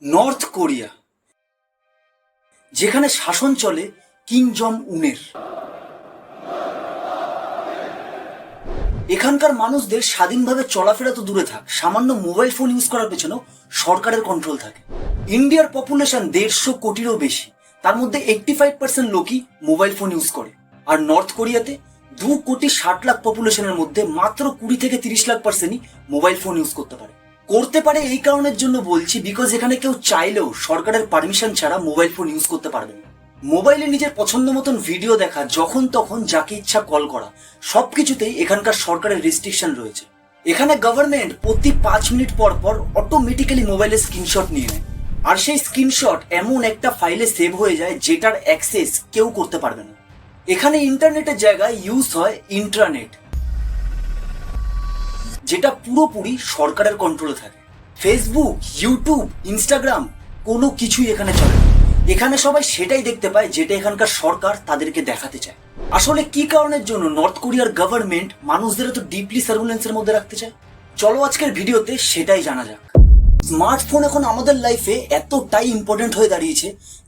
North Korea, যেখানে শাসন চলে কিম জং উনের। এখানকার মানুষদের স্বাধীনভাবে চলাফেরা তো দূরে থাক, সামান্য মোবাইল ফোন ইউজ করার পেছনেও সরকারের কন্ট্রোল থাকে। ইন্ডিয়ার পপুলেশন 150 কোটিরও বেশি, তার মধ্যে 85% লোকই মোবাইল ফোন ইউজ করে। আর নর্থ কোরিয়াতে 2,60,00,000 পপুলেশনের মধ্যে মাত্র 20 থেকে 30 লাখ পার্সেন্টই মোবাইল ফোন ইউজ করতে পারে। এই কারণের জন্য বলছি, বিকজ এখানে কেউ চাইলেও সরকারের পারমিশন ছাড়া মোবাইল ফোন ইউজ করতে পারবে না। মোবাইলে নিজের পছন্দ মতন ভিডিও দেখা, যখন তখন যাকে ইচ্ছা কল করা, সবকিছুতেই এখানকার সরকারের রেস্ট্রিকশন রয়েছে। এখানে গভর্নমেন্ট প্রতি 5 মিনিট পর পর অটোমেটিক্যালি মোবাইলের স্ক্রিনশট নিয়ে নেয়, আর সেই স্ক্রিনশট এমন একটা ফাইলে সেভ হয়ে যায় যেটার অ্যাক্সেস কেউ করতে পারবে না। এখানে ইন্টারনেটের জায়গায় ইউজ হয় ইন্ট্রানেট, যেটা পুরোপুরি সরকারের কন্ট্রোলে থাকে। ফেসবুক, ইউটিউব, ইনস্টাগ্রাম কোনো কিছুই এখানে চলে না। এখানে সবাই সেটাই দেখতে পায় যেটা এখানকার সরকার তাদেরকে দেখাতে চায়। আসলে কি কারণের জন্য নর্থ কোরিয়ার গভর্নমেন্ট মানুষদের তো ডিপলি সার্ভেলেন্সের মধ্যে রাখতে চায়, চলো আজকের ভিডিওতে সেটাই জানা যাক। স্মার্টফোন এখন আমাদের লাইফে এতটাই ইম্পর্টেন্ট হয়ে দাঁড়িয়েছে,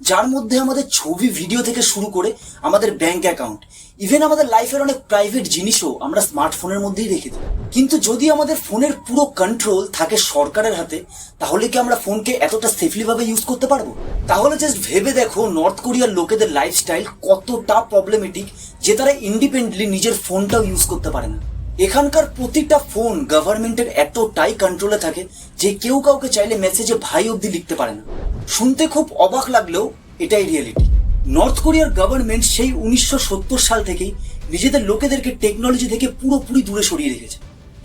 যার মধ্যে আমাদের ছবি, ভিডিও থেকে শুরু করে আমাদের ব্যাংক অ্যাকাউন্ট, ইভেন আমাদের লাইফের অনেক প্রাইভেট জিনিসও আমরা স্মার্টফোনের মধ্যেই রেখে দিই। কিন্তু যদি আমাদের ফোনের পুরো কন্ট্রোল থাকে সরকারের হাতে, তাহলে কি আমরা ফোনকে এতটা সেফলি ভাবে ইউজ করতে পারবো? তাহলে জাস্ট ভেবে দেখো নর্থ কোরিয়ার লোকেদের লাইফস্টাইল কতটা প্রবলেমেটিক, যে তারা ইন্ডিপেন্ডেন্টলি নিজের ফোনটাও ইউজ করতে পারে না। এখানকার প্রতিটা ফোন গভর্নমেন্টের এতটাই কন্ট্রোলে থাকে যে কেউ কাউকে চাইলে মেসেজে ভাই অব্দি লিখতে পারে না। শুনতে খুব অবাক লাগলেও এটাই রিয়েলিটি। নর্থ কোরিয়ার গভর্নমেন্ট সেই 1970 সাল থেকেই নিজেদের লোকেদেরকে টেকনোলজি থেকে পুরোপুরি দূরে সরিয়ে রেখেছে।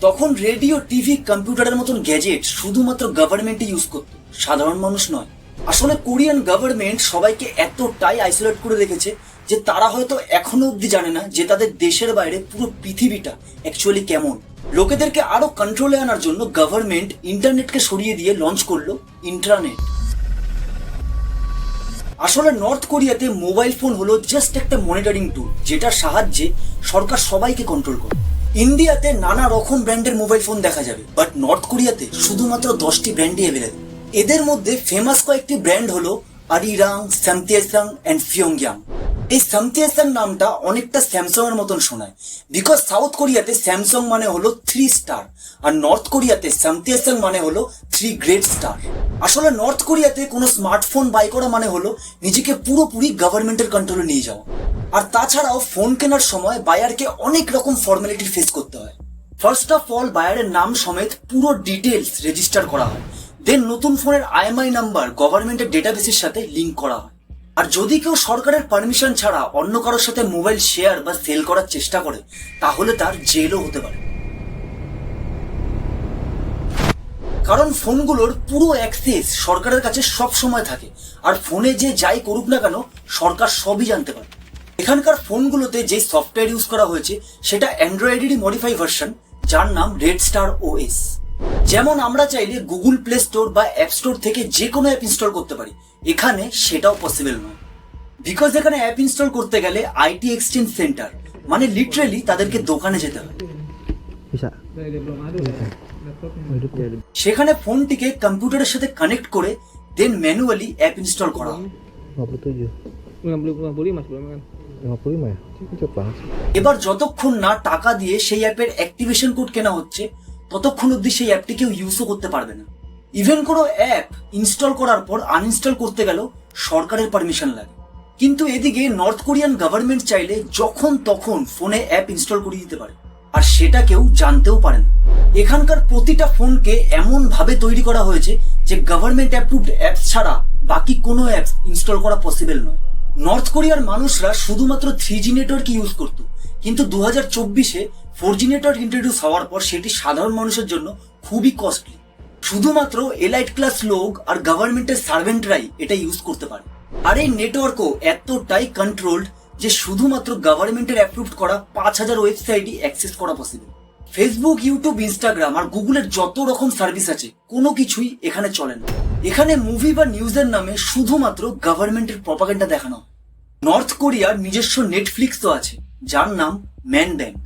তখন রেডিও, টিভি, কম্পিউটারের মতন গ্যাজেট শুধুমাত্র গভর্নমেন্টই ইউজ করত, সাধারণ মানুষ নয়। আসলে কোরিয়ান গভর্নমেন্ট সবাইকে এতটাই আইসোলেট করে রেখেছে যে তারা হয়তো এখনো অব্দি জানে না যে তাদের দেশের বাইরে পুরো পৃথিবীটা অ্যাকচুয়ালি কেমন। লোকেদেরকে আরো কন্ট্রোলে আনার জন্য গভর্নমেন্ট ইন্টারনেটকে সরিয়ে দিয়ে লঞ্চ করলো ইন্ট্রানেট। আসলে নর্থ কোরিয়াতে মোবাইল ফোন হলো জাস্ট একটা মনিটরিং টুল, যেটার সাহায্যে সরকার সবাইকে কন্ট্রোল করে। ইন্ডিয়াতে নানা রকম ব্র্যান্ডের মোবাইল ফোন দেখা যাবে, বাট নর্থ কোরিয়াতে শুধুমাত্র 10টি ব্র্যান্ডই অ্যাভেলেবল। এদের মধ্যে ফেমাস কয়েকটি ব্র্যান্ড হলো আরিরাং, স্যামথিয়েসাং এন্ড ফিয়ংয়াং। এই স্যামথিয়েসাং নামটা অনেকটা স্যামসাং এর মতন শোনায়, বিকজ সাউথ কোরিয়াতে স্যামসাং মানে হলো 3 স্টার, আর নর্থ কোরিয়াতে স্যামথিয়েসাং মানে হলো 3 গ্রেট স্টার। আসলে নর্থ কোরিয়াতে কোনো স্মার্টফোন বাই করা মানে হলো নিজেকে পুরোপুরি গভর্নমেন্টের কন্ট্রোলে নিয়ে যাওয়া। আর তাছাড়াও ফোন কেনার সময় বায়ারকে অনেক রকম ফর্মালিটি ফেস করতে হয়। ফার্স্ট অফ অল, বায়ারের নাম সমেত পুরো ডিটেলস রেজিস্টার করা হয়। দেন নতুন ফোনের IMEI নাম্বার গভর্নমেন্টের ডেটাবেসের সাথে লিঙ্ক করা হয়। আর যদি কেউ সরকারের পারমিশন ছাড়া অন্য কারোর সাথে মোবাইল শেয়ার বা সেল করার চেষ্টা করে, তাহলে তার জেলও হতে পারে। কারণ ফোনগুলোর পুরো অ্যাক্সেস সরকারের কাছে সব সময় থাকে, আর ফোনে যে যাই করুক না কেন সরকার সবই জানতে পারে। এখানকার ফোনগুলোতে যে সফটওয়্যার ইউজ করা হয়েছে সেটা অ্যান্ড্রয়েডেরই মডিফাই ভার্সন, যার নাম রেডস্টার OS। যেমন আমরা চাইলে গুগল প্লে স্টোর বা অ্যাপ স্টোর থেকে যে কোনো অ্যাপ ইনস্টল করতে পারি, এখানে সেটাও পসিবল নয়। বিকজ এখানে অ্যাপ ইনস্টল করতে গেলে IT এক্সচেঞ্জ সেন্টার, মানে লিটারেলি তাদেরকে দোকানে যেতে হয়। সেখানে ফোনটিকে কম্পিউটারের সাথে কানেক্ট করে দেন ম্যানুয়ালি অ্যাপ ইনস্টল করা হয়। এবার যতক্ষণ না টাকা দিয়ে সেই অ্যাপের অ্যাক্টিভেশন কোড কেনা হচ্ছে, ততক্ষণ অব্দি সেই অ্যাপটি কেউ ইউজও করতে পারবে না। ইভেন কোনো অ্যাপ ইনস্টল করার পর আনইনস্টল করতে গেলেও সরকারের পারমিশন লাগে। কিন্তু এদিকে নর্থ কোরিয়ান গভর্নমেন্ট চাইলে যখন তখন ফোনে অ্যাপ ইনস্টল করে দিতে পারে, আর সেটা কেউ জানতেও পারে না। এখানকার প্রতিটা ফোনকে এমন ভাবে তৈরি করা হয়েছে যে গভর্নমেন্ট অ্যাপ্রুভড অ্যাপস ছাড়া বাকি কোনো অ্যাপস ইনস্টল করা পসিবল নয়। নর্থ কোরিয়ার মানুষরা শুধুমাত্র 3G নেটওয়ার্ক ইউজ করত, কিন্তু 2024-এ 4G নেটওয়ার্ক ইন্ট্রোডিউস হওয়ার পর সেটি সাধারণ মানুষের জন্য খুবই কস্টলি। শুধুমাত্র এলাইট ক্লাস লোক আর গভর্নমেন্টের সার্ভেন্টরাই এটা ইউজ করতে পারে। আর এই নেটওয়ার্কও এতটাই কন্ট্রোলড যে শুধুমাত্র গভর্নমেন্টের অ্যাপ্রুভড করা 5000 ওয়েবসাইটই অ্যাক্সেস করা পসিবল। ফেসবুক, ইউটিউব, ইনস্টাগ্রাম আর গুগলের যত রকম সার্ভিস আছে কোনো কিছুই এখানে চলে না। এখানে মুভি বা নিউজের নামে শুধুমাত্র গভর্নমেন্টের প্রপাগান্ডা দেখানো হয়। নর্থ কোরিয়ার নিজস্ব নেটফ্লিক্সও আছে, যার নাম ম্যান ব্যাংক।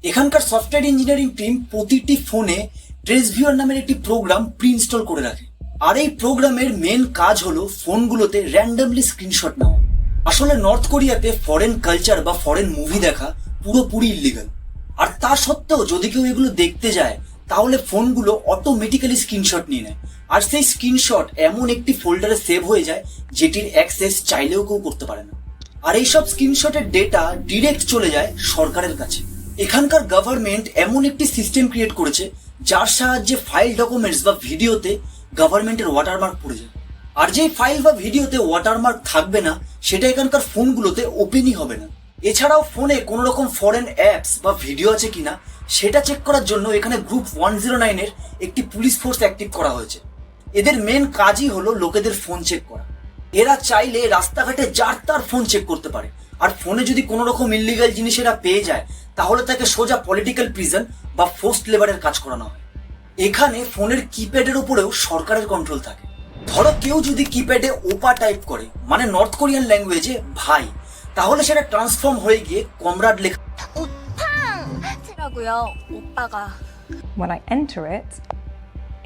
এখানকার সফটওয়্যার ইঞ্জিনিয়ারিং টিম প্রতিটি ফোনে ট্রেসভিউয়ার নামের একটি প্রোগ্রাম প্রি ইনস্টল করে রাখে। আর এই প্রোগ্রামের মেন কাজ হলো ফোনগুলোতে র্যান্ডমলি স্ক্রিনশট নেওয়া। আসলে নর্থ কোরিয়াতে ফরেন কালচার বা ফরেন মুভি দেখা পুরোপুরি ইলিগাল। আর তা সত্ত্বেও যদি কেউ এগুলো দেখতে যায় তাহলে ফোনগুলো অটোমেটিক্যালি স্ক্রিনশট নিয়ে নেয়। আর সেই স্ক্রিনশট এমন একটি ফোল্ডারে সেভ হয়ে যায় যেটির অ্যাক্সেস চাইলেও কেউ করতে পারে না। আর এইসব স্ক্রিনশটের ডেটা ডিরেক্ট চলে যায় সরকারের কাছে। এখানকার গভর্নমেন্ট এমন একটি সিস্টেম ক্রিয়েট করেছে যার সাহায্যে ফাইল ডকুমেন্টস বা ভিডিওতে গভর্নমেন্টের ওয়াটারমার্ক পড়ে যায়। আর যে ফাইল বা ভিডিওতে ওয়াটারমার্ক থাকবে না সেটা এখানকার ফোনগুলোতে ওপেনই হবে না। এছাড়াও ফোনে কোনো রকম ফরেন অ্যাপস বা ভিডিও আছে কিনা সেটা চেক করার জন্য এখানে গ্রুপ 109-এর একটি পুলিশ ফোর্স অ্যাক্টিভ করা হয়েছে। এদের মেন কাজই হলো লোকেদের ফোন চেক করা। এরা চাইলে রাস্তাঘাটে যার তার ফোন চেক করতে পারে। আর ফোনে যদি কোনো রকম ইলিগাল জিনিস এরা পেয়ে যায় তাহলে তাকে সোজা পলিটিক্যাল প্রিজন বা ফোর্সড লেবারের কাজ করানো হয়। এখানে ফোনের কিপ্যাডের উপরেও সরকারের কন্ট্রোল থাকে। ধরো কেউ যদি কিপ্যাডে ওপা টাইপ করে, মানে নর্থ কোরিয়ান ল্যাঙ্গুয়েজে ভাই, তাহলে সেটা ট্রান্সফর্ম হয়ে গিয়ে কমরাড লেখা। When I enter it,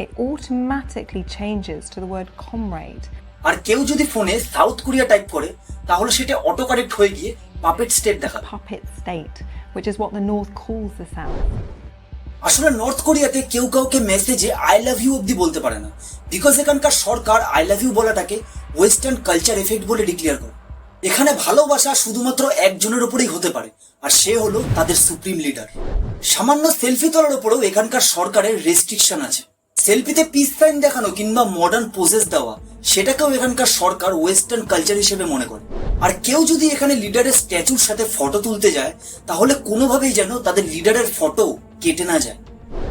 it automatically changes to the word comrade. আর কেউ যদি ফোনে সাউথ কোরিয়া টাইপ করে তাহলে সেটা অটো কারেক্ট হয়ে গিয়ে পাপেট স্টেট দেখাবে। Puppet state, which is what the North calls the South. আসলে নর্থ কোরিয়াতে কেউ কাউকে মেসেজে আই লাভ ইউ অব্দি বলতে পারে না, বিকজ এখানকার সরকার আই লাভ ইউ বলাটাকে ওয়েস্টার্ন কালচার এফেক্ট বলে ডিক্লেয়ার করে। এখানে ভালোবাসা শুধুমাত্র একজনের উপরেই হতে পারে, আর সে হলো তাদের সুপ্রিম লিডার। সামান্য সেলফি তোলার উপরেও এখানকার সরকারের রেস্ট্রিকশন আছে। সেলফিতে পিস সাইন দেখানো কিংবা মডার্ন পোজেস দেওয়া সেটাকেও এখানকার সরকার ওয়েস্টার্ন কালচার হিসেবে মনে করে। আর কেউ যদি এখানে লিডারের স্ট্যাচুর সাথে ফটো তুলতে যায় তাহলে কোনোভাবেই যেন তাদের লিডারের ফটো কেটে না যায়।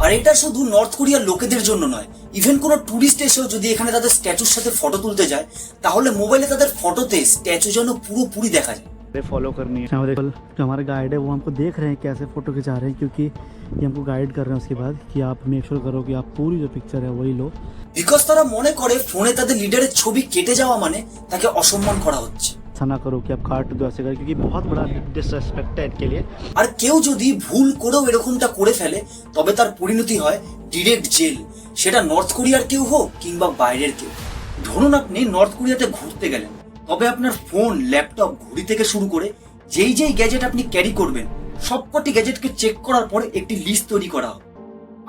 আর এটা শুধু নর্থ কোরিয়ার লোকেদের জন্য নয়, ইভেন কোনো টুরিস্ট এসেও যদি এখানে তাদের স্ট্যাচুর সাথে ফটো তুলতে যায় তাহলে মোবাইলে তাদের ফটোতে স্ট্যাচু যেন পুরোপুরি দেখা যায়। फॉलो करनी है। जो हमारे गाइड है वो हमको देख रहे हैं कैसे फ़ोटो खिंचा रहे हैं, क्योंकि ये हमको गाइड कर रहे हैं उसके बाद कि आप मेक श्योर करो कि आप पूरी जो पिक्चर है वही लो। বিকজ তারা মনে করে ফোনে তাদের লিডারের ছবি কেটে যাওয়া মানে তাকে অসম্মান করা হচ্ছে। ऐसा ना करो कि आप काट दो ऐसे कर, क्योंकि बहुत बड़ा डिसरेस्पेक्ट है इनके लिए। আর কেউ যদি ভুল করেও এরকমটা করে ফেলে তবে তার পরিণতি হয় ডিরেক্ট জেল, সেটা নর্থ কোরিয়ার কেউ হোক কিংবা বাইরের কেউ। ধরুন আপনি নর্থ কোরিয়াতে ঘুরতে গেলেন, তবে আপনার ফোন, ল্যাপটপ, ঘড়ি থেকে শুরু করে যেই যেই গ্যাজেট আপনি ক্যারি করবেন সবকটি গ্যাজেটকে চেক করার পরে একটি লিস্ট তৈরি করা হবে।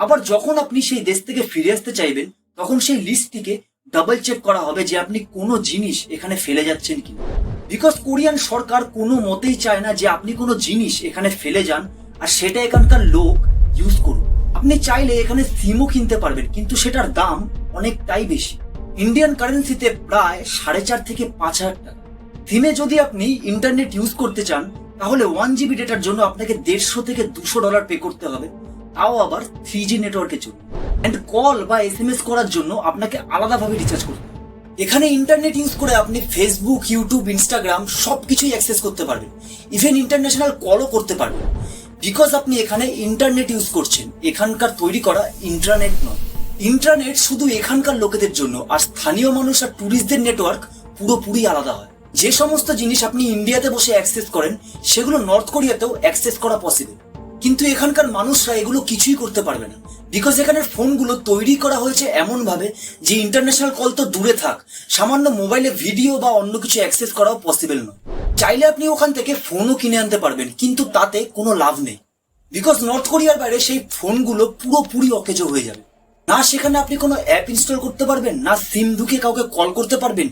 আবার যখন আপনি সেই দেশ থেকে ফিরে আসতে চাইবেন তখন সেই লিস্টটিকে ডাবল চেক করা হবে যে আপনি কোনো জিনিস এখানে ফেলে যাচ্ছেন কিনা। বিকজ কোরিয়ান সরকার কোনো মতেই চায় না যে আপনি কোনো জিনিস এখানে ফেলে যান আর সেটা এখানকার লোক ইউজ করুন। আপনি চাইলে এখানে সিমও কিনতে পারবেন, কিন্তু সেটার দাম অনেকটাই বেশি, ইন্ডিয়ান কারেন্সিতে প্রায় 4,500 থেকে 5,000 টাকা। সিমে যদি আপনি ইন্টারনেট ইউজ করতে চান তাহলে 1 GB ডেটার জন্য আপনাকে $150 থেকে $200 পে করতে হবে, তাও আবার 3G নেটওয়ার্কের জন্য। এন্ড কল বা SMS করার জন্য আপনাকে আলাদাভাবে রিচার্জ করতে হবে। এখানে ইন্টারনেট ইউজ করে আপনি ফেসবুক, ইউটিউব, ইনস্টাগ্রাম সবকিছুই অ্যাক্সেস করতে পারবেন, ইভেন ইন্টারন্যাশনাল কলও করতে পারবেন। বিকজ আপনি এখানে ইন্টারনেট ইউজ করছেন, এখানকার তৈরি করা ইন্টারনেট নয়। ইন্টারনেট শুধু এখানকার লোকেদের জন্য, আর স্থানীয় মানুষ আর ট্যুরিস্টদের নেটওয়ার্ক পুরোপুরি আলাদা হয়। যে সমস্ত জিনিস আপনি ইন্ডিয়াতে বসে অ্যাক্সেস করেন সেগুলো নর্থ কোরিয়াতেও অ্যাক্সেস করা পসিবল, কিন্তু এখানকার মানুষরা এগুলো কিছুই করতে পারবে না। বিকজ এখানের ফোনগুলো তৈরি করা হয়েছে এমন ভাবে যে ইন্টারন্যাশনাল কল তো দূরে থাক, সামান্য মোবাইলে ভিডিও বা অন্য কিছু অ্যাক্সেস করাও পসিবল নয়। চাইলে আপনি ওখান থেকে ফোনও কিনে আনতে পারবেন, কিন্তু তাতে কোনো লাভ নেই। বিকজ নর্থ কোরিয়ার বাইরে সেই ফোনগুলো পুরোপুরি অকেজো হয়ে যাবে। না সেখানে আপনি কোনো অ্যাপ ইনস্টল করতে পারবেন, না সিম ঢুকে কাউকে কল করতে পারবেন,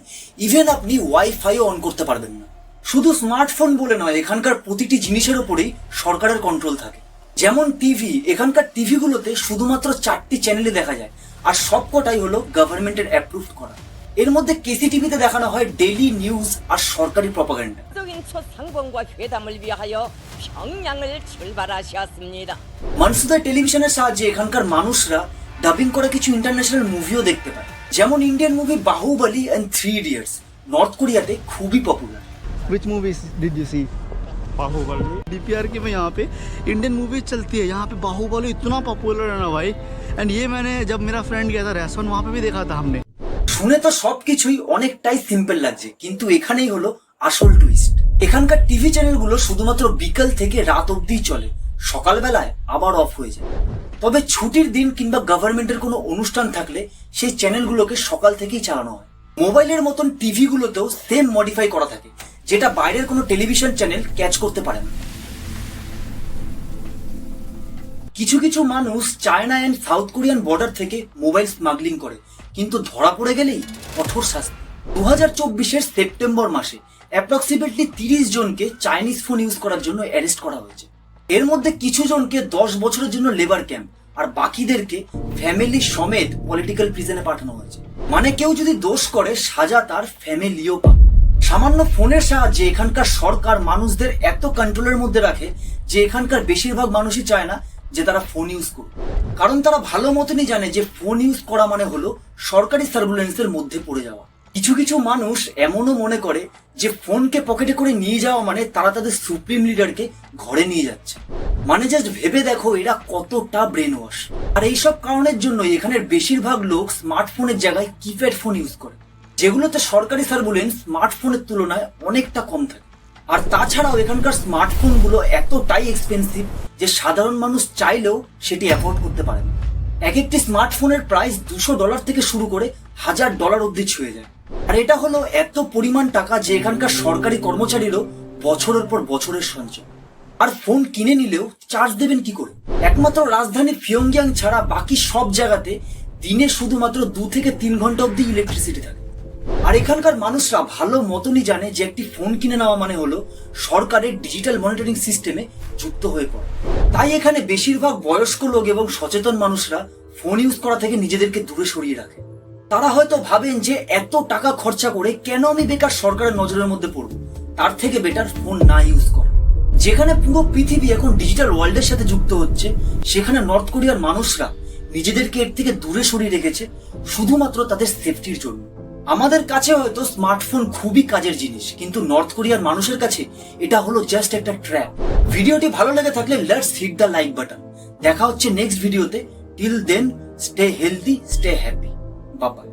ইভেন আপনি ওয়াইফাইও অন করতে পারবেন না। শুধু স্মার্টফোন বলে নয়, এখানকার প্রতিটি জিনিসের উপরেই সরকারের কন্ট্রোল থাকে। যেমন টিভি, এখানকার টিভিগুলোতে শুধুমাত্র 4টি চ্যানেলে দেখা যায়, আর সবকটাই হলো গভর্নমেন্টের অ্যাপ্রুভ করা। এর মধ্যে কেসি টিভিতে দেখানো হয় ডেইলি নিউজ আর সরকারি প্রপাগান্ডা। মানসুদা টেলিভিশনের সাহায্যে এখানকার মানুষরা ডাবিং করা কিছু ইন্টারন্যাশনাল মুভিও দেখতে পায়, যেমন Indian movie Baahubali and 3 idiots north কোরিয়াতে খুবই popular. Which movies did you see? Baahubali. DPR के में यहाँ पे इंडियन मूवीज चलती है, यहाँ पे बाहुबली इतना पॉपुलर है ना भाई। एंड ये मैंने जब मेरा फ्रेंड गया था रेस्टोरेंट, वहाँ पे भी देखा था हमने। শুনে তো সবকিছুই অনেকটাই সিম্পল লাগছে, কিন্তু এখানেই হলো আসল টুইস্ট। এখানকার টিভি চ্যানেলগুলো শুধুমাত্র বিকাল থেকে রাত অবধি চলে, সকালবেলায় আবার অফ হয়ে যায়। তবে ছুটির দিন কিংবা গভর্নমেন্টের কোনো অনুষ্ঠান থাকলে সেই চ্যানেলগুলোকে সকাল থেকেই চালানো হয়। মোবাইলের মতন টিভিগুলোতেও সেম মডিফাই করা থাকে, যেটা বাইরের কোনো টেলিভিশন চ্যানেল ক্যাচ করতে পারে না। কিছু কিছু মানুষ China and south Korean border থেকে মোবাইল স্মাগলিং করে, কিন্তু ধরা পড়ে গেলেই কঠোর শাস্তি। 2024-এর সেপ্টেম্বর মাসে অ্যাপ্রক্সিমেটলি 30 জনকে চাইনিজ ফোন ইউজ করার জন্য অ্যারেস্ট করা হয়েছে। এর মধ্যে কিছু জনকে 10 বছরের জন্য লেবার ক্যাম্প আর বাকিদেরকে ফ্যামিলি সমেত পলিটিক্যাল প্রিজনে পাঠানো হয়েছে। মানে কেউ যদি দোষ করে সাজা তার ফ্যামিলিও পাবে। সামান্য ফোনের সাহায্যে এখানকার সরকার মানুষদের এত কন্ট্রোলের মধ্যে রাখে যে এখানকার বেশিরভাগ মানুষই চায় না যে তারা ফোন ইউজ করুক, কারণ তারা ভালো মতনই জানে যে ফোন ইউজ করা মানে হলো সরকারি সার্ভুলেন্সের মধ্যে পড়ে যাওয়া। কিছু কিছু মানুষ এমনও মনে করে যে ফোনকে পকেটে করে নিয়ে যাওয়া মানে তারা তাদের সুপ্রিম লিডারকে ঘরে নিয়ে যাচ্ছে। মানে জাস্ট ভেবে দেখো এরা কতটা ব্রেন ওয়াশ। আর এইসব কারণের জন্য এখানের বেশিরভাগ লোক স্মার্টফোনের জায়গায় কিপ্যাড ফোন ইউজ করে, যেগুলোতে সরকারি সার্ভুলেন্স স্মার্টফোনের তুলনায় অনেকটা কম থাকে। আর তাছাড়াও এখানকার স্মার্টফোনগুলো এতটাই এক্সপেন্সিভ যে সাধারণ মানুষ চাইলেও সেটি অ্যাফোর্ড করতে পারে না। এক একটি স্মার্টফোনের প্রাইস $200 থেকে শুরু করে $1000 অবধি ছুঁয়ে যায়। আর এটা হলো এত পরিমাণ টাকা যে এখানকার সরকারি কর্মচারীরও বছরের পর বছরের সঞ্চয়। আর ফোন কিনে নিলেও চার্জ দেবেন কি করে? একমাত্র রাজধানী পিয়ংইয়াং ছাড়া বাকি সব জায়গাতে দিনে শুধুমাত্র 2 থেকে 3 ঘন্টা অবধি ইলেকট্রিসিটি থাকে। আর এখানকার মানুষরা ভালো মতনই জানে যে একটি ফোন কিনে নেওয়া মানে হলো সরকারের ডিজিটাল মনিটরিং সিস্টেমে যুক্ত হয়ে পড়ে। তাই এখানে বেশিরভাগ বয়স্ক লোক এবং সচেতন মানুষরা ফোন ইউজ করা থেকে নিজেদেরকে দূরে সরিয়ে রাখে। তারা হয়তো ভাবেন যে এত টাকা খরচা করে কেন আমি বেকার সরকারের নজরের মধ্যে পড়বো, তার থেকে বেটার ফোন না ইউজ করা। যেখানে পুরো পৃথিবী এখন ডিজিটাল ওয়ার্ল্ডের সাথে যুক্ত হচ্ছে, সেখানে নর্থ কোরিয়ার মানুষরা নিজেদেরকে এর থেকে দূরে সরিয়ে রেখেছে শুধুমাত্র তাদের সেফটির জন্য। আমাদের কাছে হয়তো স্মার্টফোন খুবই কাজের জিনিস, কিন্তু নর্থ কোরিয়ার মানুষের কাছে এটা হলো জাস্ট একটা ট্র্যাপ। ভিডিওটি ভালো লেগে থাকলে let's hit the like button. দেখা হচ্ছে নেক্সট ভিডিওতে। Till then stay healthy, stay happy, bye by.